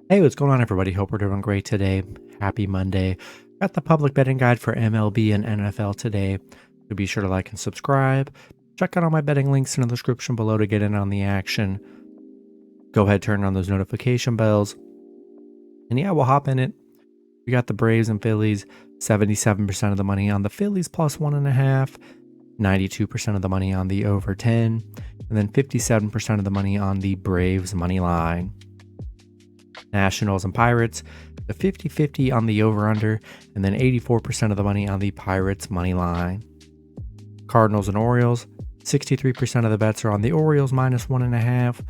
Hey, what's going on, everybody? Hope we're doing great today. Happy Monday. Got the public betting guide for MLB and NFL today. So be sure to like and subscribe. Check out all my betting links in the description below to get in on the action. Go ahead, turn on those notification bells. And yeah, we'll hop in it. We got the Braves and Phillies, 77% of the money on the Phillies plus 1.5, 92% of the money on the over 10, and then 57% of the money on the Braves money line. Nationals and Pirates, the 50-50 on the over-under, and then 84% of the money on the Pirates money line. Cardinals and Orioles, 63% of the bets are on the Orioles minus 1.5,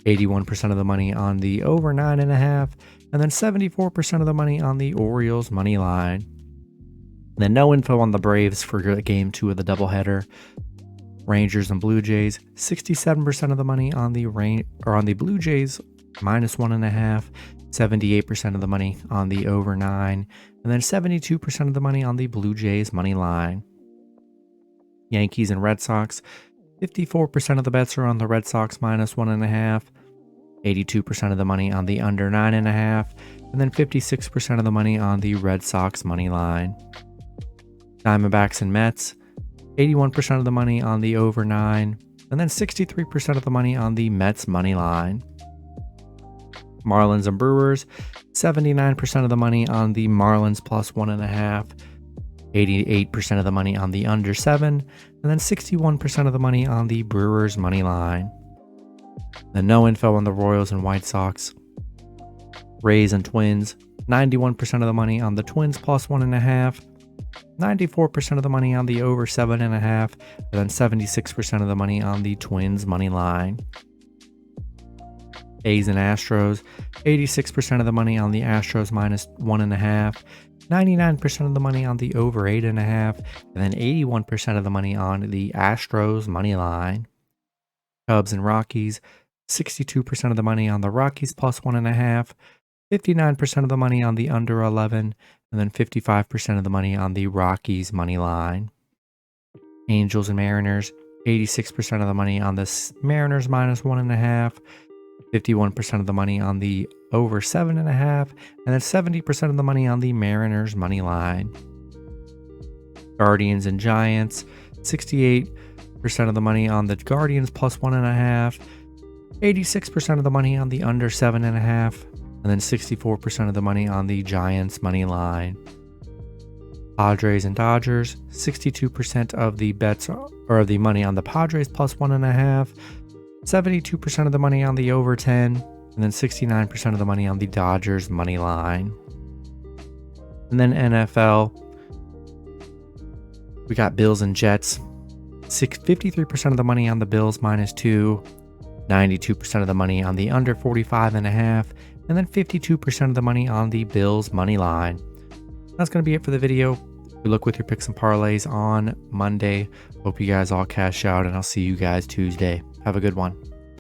81% of the money on the over 9.5, and then 74% of the money on the Orioles money line. Then no info on the Braves for game 2 of the doubleheader. Rangers and Blue Jays, 67% of the money on the Blue Jays minus 1.5, 78% of the money on the over 9, and then 72% of the money on the Blue Jays money line. Yankees and Red Sox, 54% of the bets are on the Red Sox minus 1.5, 82% of the money on the under 9.5, and then 56% of the money on the Red Sox money line. Diamondbacks and Mets, 81% of the money on the over 9, and then 63% of the money on the Mets money line. Marlins and Brewers, 79% of the money on the Marlins plus 1.5, 88% of the money on the under 7, and then 61% of the money on the Brewers money line. Then no info on the Royals and White Sox. Rays and Twins, 91% of the money on the Twins plus 1.5, 94% of the money on the over 7.5, and then 76% of the money on the Twins money line. A's and Astros, 86% of the money on the Astros minus 1.5, 99% of the money on the over 8.5, and then 81% of the money on the Astros money line. Cubs and Rockies, 62% of the money on the Rockies plus 1.5, 59% of the money on the under 11, and then 55% of the money on the Rockies money line. Angels and Mariners, 86% of the money on the Mariners minus 1.5, 51% of the money on the over 7.5, and then 70% of the money on the Mariners money line. Guardians and Giants, 68% of the money on the Guardians plus 1.5, 86% of the money on the under 7.5, and then 64% of the money on the Giants money line. Padres and Dodgers, 62% of the bets or the money on the Padres plus 1.5, 72% of the money on the over 10, and then 69% of the money on the Dodgers money line. And then NFL, we got Bills and Jets, 53% of the money on the Bills minus 2, 92% of the money on the under 45.5, and then 52% of the money on the Bills money line. That's going to be it for the video. Good luck with your picks and parlays on Monday. Hope you guys all cash out, and I'll see you guys Tuesday. Have a good one.